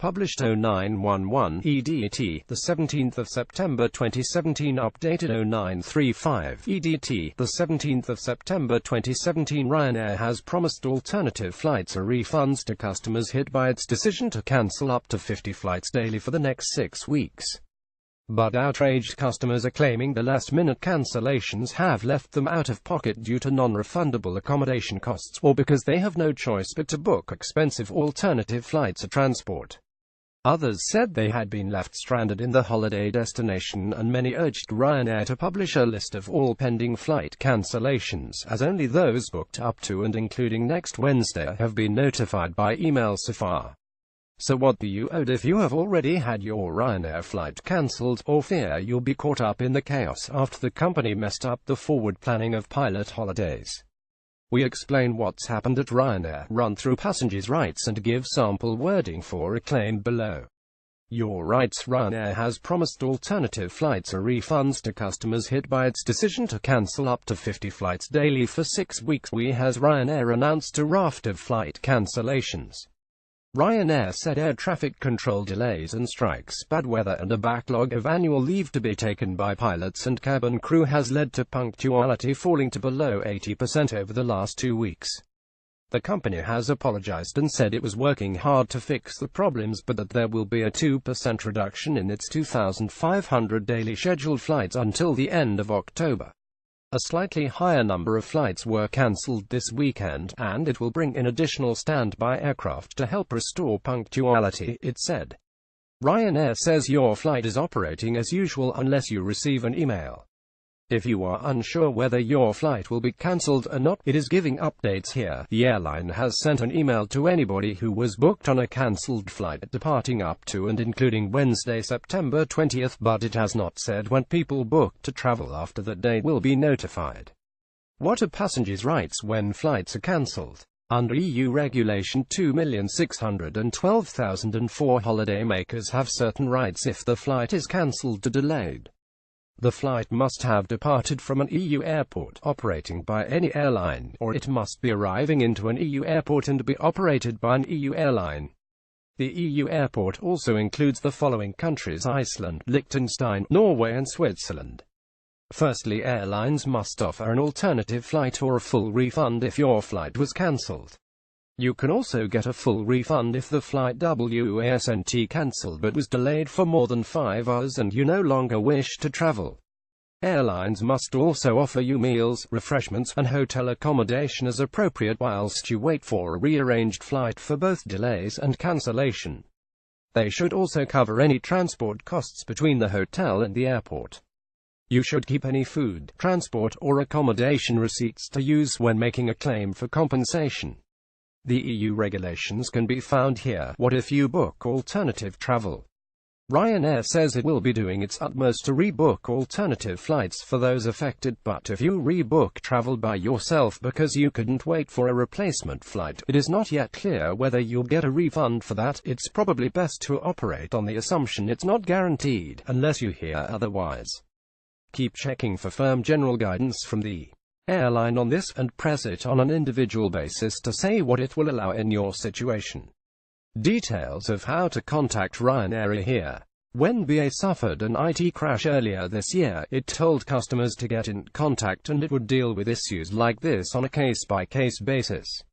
Published 0911 EDT, the 17th of September 2017. Updated 0935 EDT, the 17th of September 2017. Ryanair has promised alternative flights or refunds to customers hit by its decision to cancel up to 50 flights daily for the next 6 weeks. But outraged customers are claiming the last-minute cancellations have left them out of pocket due to non-refundable accommodation costs, or because they have no choice but to book expensive alternative flights or transport. Others said they had been left stranded in the holiday destination, and many urged Ryanair to publish a list of all pending flight cancellations, as only those booked up to and including next Wednesday have been notified by email so far. So what do you owe if you have already had your Ryanair flight cancelled, or fear you'll be caught up in the chaos after the company messed up the forward planning of pilot holidays? We explain what's happened at Ryanair, run through passengers' rights and give sample wording for a claim below. Your rights. Ryanair has promised alternative flights or refunds to customers hit by its decision to cancel up to 50 flights daily for 6 weeks. Has Ryanair announced a raft of flight cancellations. Ryanair said air traffic control delays and strikes, bad weather and a backlog of annual leave to be taken by pilots and cabin crew has led to punctuality falling to below 80% over the last 2 weeks. The company has apologized and said it was working hard to fix the problems, but that there will be a 2% reduction in its 2,500 daily scheduled flights until the end of October. A slightly higher number of flights were cancelled this weekend, and it will bring in additional standby aircraft to help restore punctuality, it said. Ryanair says your flight is operating as usual unless you receive an email. If you are unsure whether your flight will be cancelled or not, it is giving updates here. The airline has sent an email to anybody who was booked on a cancelled flight departing up to and including Wednesday, September 20th, but it has not said when people booked to travel after that date will be notified. What are passengers' rights when flights are cancelled? Under EU Regulation 2,612,004, holidaymakers have certain rights if the flight is cancelled or delayed. The flight must have departed from an EU airport operating by any airline, or it must be arriving into an EU airport and be operated by an EU airline. The EU airport also includes the following countries: Iceland, Liechtenstein, Norway and Switzerland. Firstly, airlines must offer an alternative flight or a full refund if your flight was cancelled. You can also get a full refund if the flight wasn't cancelled but was delayed for more than 5 hours and you no longer wish to travel. Airlines must also offer you meals, refreshments, and hotel accommodation as appropriate whilst you wait for a rearranged flight for both delays and cancellation. They should also cover any transport costs between the hotel and the airport. You should keep any food, transport, or accommodation receipts to use when making a claim for compensation. The EU regulations can be found here. What if you book alternative travel? Ryanair says it will be doing its utmost to rebook alternative flights for those affected, but if you rebook travel by yourself because you couldn't wait for a replacement flight, it is not yet clear whether you'll get a refund for that. It's probably best to operate on the assumption it's not guaranteed, unless you hear otherwise. Keep checking for firm general guidance from the airline on this, and press it on an individual basis to say what it will allow in your situation. Details of how to contact Ryanair are here. When BA suffered an IT crash earlier this year, it told customers to get in contact and it would deal with issues like this on a case-by-case basis.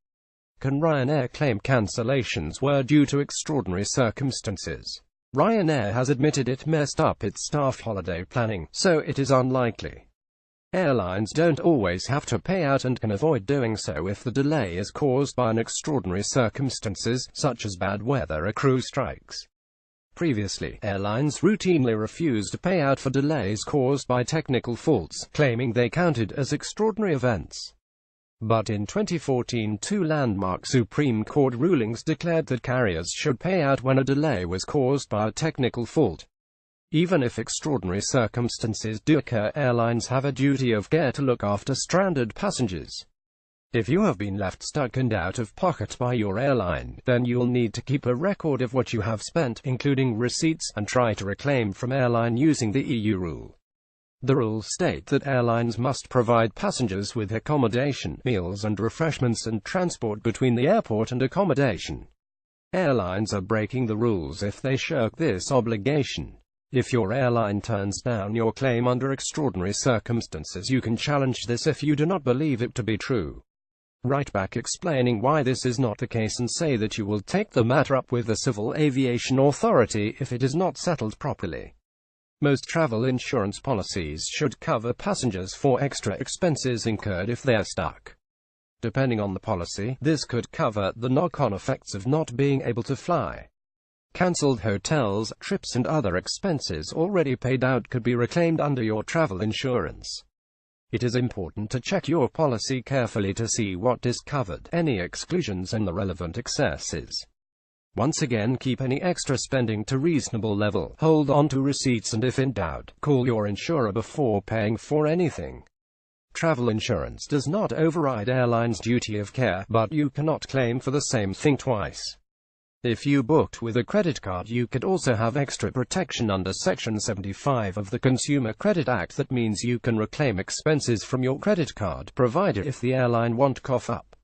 Can Ryanair claim cancellations were due to extraordinary circumstances? Ryanair has admitted it messed up its staff holiday planning, so it is unlikely. Airlines don't always have to pay out and can avoid doing so if the delay is caused by an extraordinary circumstances, such as bad weather or crew strikes. Previously, airlines routinely refused to pay out for delays caused by technical faults, claiming they counted as extraordinary events. But in 2014, 2 landmark Supreme Court rulings declared that carriers should pay out when a delay was caused by a technical fault. Even if extraordinary circumstances do occur, airlines have a duty of care to look after stranded passengers. If you have been left stuck and out of pocket by your airline, then you'll need to keep a record of what you have spent, including receipts, and try to reclaim from airline using the EU rule. The rules state that airlines must provide passengers with accommodation, meals and refreshments and transport between the airport and accommodation. Airlines are breaking the rules if they shirk this obligation. If your airline turns down your claim under extraordinary circumstances, you can challenge this if you do not believe it to be true. Write back explaining why this is not the case and say that you will take the matter up with the Civil Aviation Authority if it is not settled properly. Most travel insurance policies should cover passengers for extra expenses incurred if they are stuck. Depending on the policy, this could cover the knock-on effects of not being able to fly. Cancelled hotels, trips and other expenses already paid out could be reclaimed under your travel insurance. It is important to check your policy carefully to see what is covered, any exclusions and the relevant excesses. Once again, keep any extra spending to reasonable level. Hold on to receipts and if in doubt, call your insurer before paying for anything. Travel insurance does not override airlines' duty of care, but you cannot claim for the same thing twice. If you booked with a credit card, you could also have extra protection under Section 75 of the Consumer Credit Act. That means you can reclaim expenses from your credit card provider if the airline won't cough up.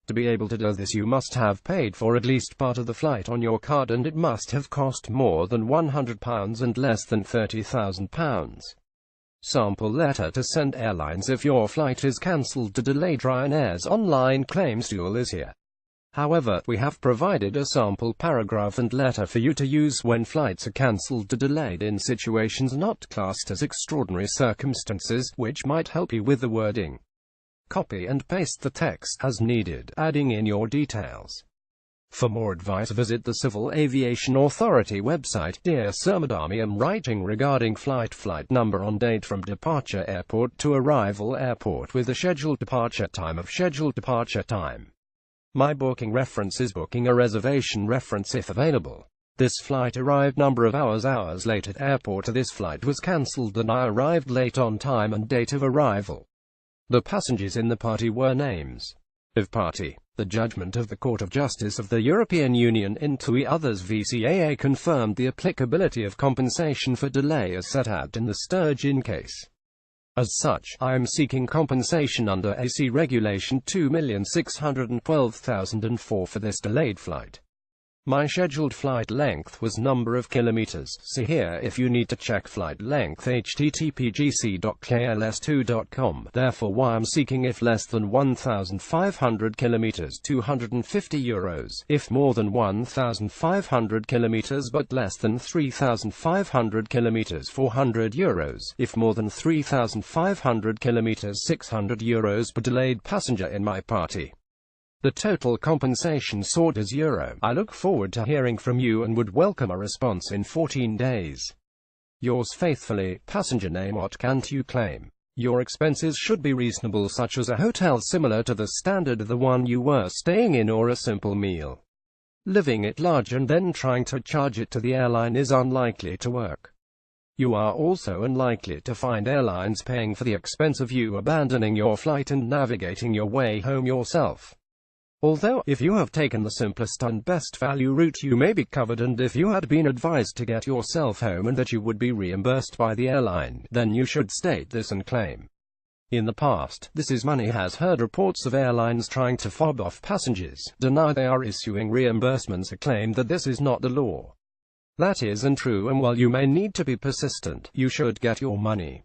To be able to do this, you must have paid for at least part of the flight on your card, and it must have cost more than £100 and less than £30,000. Sample letter to send airlines if your flight is cancelled to delayed. Ryanair's online claims tool is here. However, we have provided a sample paragraph and letter for you to use when flights are cancelled or delayed in situations not classed as extraordinary circumstances, which might help you with the wording. Copy and paste the text as needed, adding in your details. For more advice, visit the Civil Aviation Authority website. Dear Sir, Madam, I am writing regarding flight number on date from departure airport to arrival airport with the scheduled departure time. My booking reference is booking a reservation reference if available. This flight arrived number of hours late at airport. This flight was cancelled and I arrived late on time and date of arrival. The passengers in the party were names of party. The judgment of the Court of Justice of the European Union in TUI others v CAA confirmed the applicability of compensation for delay as set out in the Sturgeon case. As such, I am seeking compensation under AC Regulation 2,612,004 for this delayed flight. My scheduled flight length was number of kilometers. See here if you need to check flight length. http://gc.kls2.com. Therefore, why I'm seeking if less than 1,500 kilometers, €250. If more than 1,500 kilometers but less than 3,500 kilometers, €400. If more than 3,500 kilometers, €600 per delayed passenger in my party. The total compensation sought is €. I look forward to hearing from you and would welcome a response in 14 days. Yours faithfully, passenger name. What can't you claim? Your expenses should be reasonable, such as a hotel similar to the standard of the one you were staying in, or a simple meal. Living at large and then trying to charge it to the airline is unlikely to work. You are also unlikely to find airlines paying for the expense of you abandoning your flight and navigating your way home yourself. Although, if you have taken the simplest and best value route, you may be covered, and if you had been advised to get yourself home and that you would be reimbursed by the airline, then you should state this and claim. In the past, This Is Money has heard reports of airlines trying to fob off passengers, deny they are issuing reimbursements, or claim that this is not the law. That is untrue, and while you may need to be persistent, you should get your money.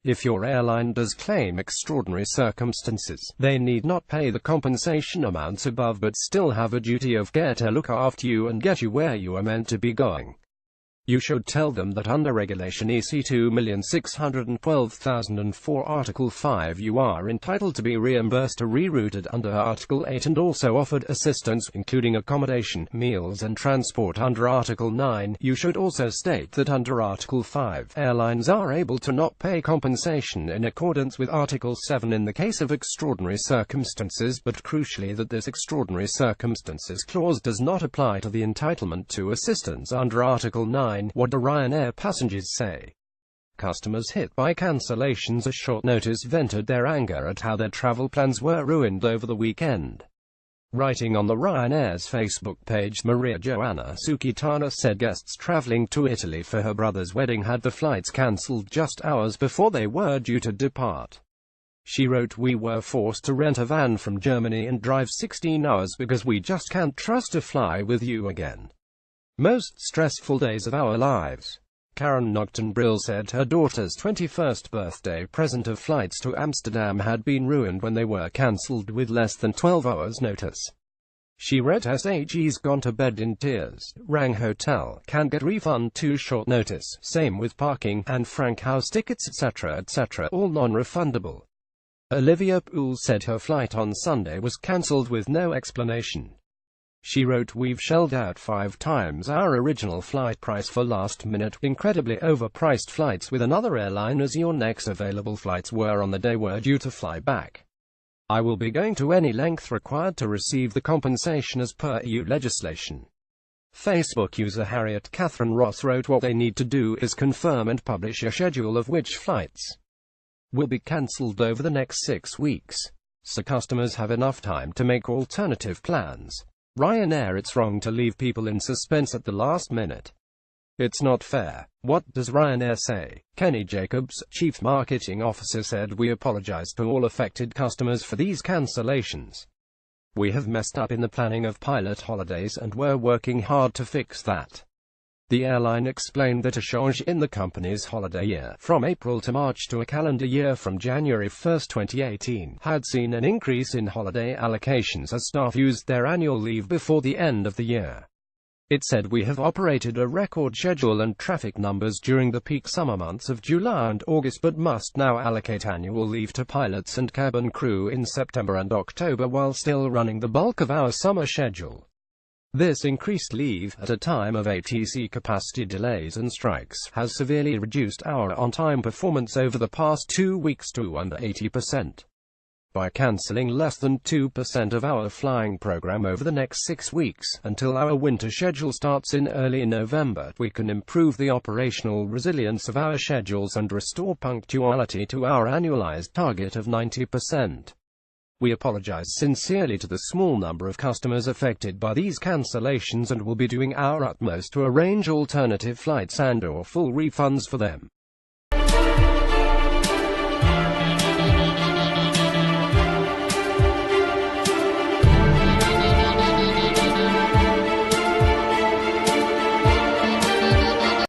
If your airline does claim extraordinary circumstances, they need not pay the compensation amounts above but still have a duty of care to look after you and get you where you are meant to be going. You should tell them that under Regulation EC 2,612,004 Article 5 you are entitled to be reimbursed or rerouted under Article 8 and also offered assistance, including accommodation, meals and transport under Article 9. You should also state that under Article 5, airlines are able to not pay compensation in accordance with Article 7 in the case of extraordinary circumstances, but crucially that this extraordinary circumstances clause does not apply to the entitlement to assistance under Article 9. What do Ryanair passengers say? Customers hit by cancellations at short notice vented their anger at how their travel plans were ruined over the weekend. Writing on the Ryanair's Facebook page, Maria Joanna Sukitana said guests traveling to Italy for her brother's wedding had the flights cancelled just hours before they were due to depart. She wrote, "We were forced to rent a van from Germany and drive 16 hours because we just can't trust to fly with you again. Most stressful days of our lives." Karen Nogten-Brill said her daughter's 21st birthday present of flights to Amsterdam had been ruined when they were cancelled with less than 12 hours notice. She read, "SHE's gone to bed in tears, rang hotel, can't get refund too short notice, same with parking, and frank house tickets etc etc, all non-refundable." Olivia Poole said her flight on Sunday was cancelled with no explanation. She wrote, "We've shelled out 5 times our original flight price for last-minute, incredibly overpriced flights with another airline as your next available flights were on the day we're due to fly back. I will be going to any length required to receive the compensation as per EU legislation." Facebook user Harriet Catherine Ross wrote, "What they need to do is confirm and publish a schedule of which flights will be cancelled over the next 6 weeks, so customers have enough time to make alternative plans. Ryanair, it's wrong to leave people in suspense at the last minute. It's not fair. What does Ryanair say?" Kenny Jacobs, Chief Marketing Officer, said, "We apologize to all affected customers for these cancellations. We have messed up in the planning of pilot holidays and we're working hard to fix that." The airline explained that a change in the company's holiday year from April to March to a calendar year from January 1, 2018, had seen an increase in holiday allocations as staff used their annual leave before the end of the year. It said, "We have operated a record schedule and traffic numbers during the peak summer months of July and August, but must now allocate annual leave to pilots and cabin crew in September and October while still running the bulk of our summer schedule. This increased leave, at a time of ATC capacity delays and strikes, has severely reduced our on-time performance over the past 2 weeks to under 80%. By cancelling less than 2% of our flying program over the next 6 weeks, until our winter schedule starts in early November, we can improve the operational resilience of our schedules and restore punctuality to our annualized target of 90%. We apologize sincerely to the small number of customers affected by these cancellations and will be doing our utmost to arrange alternative flights and/or full refunds for them."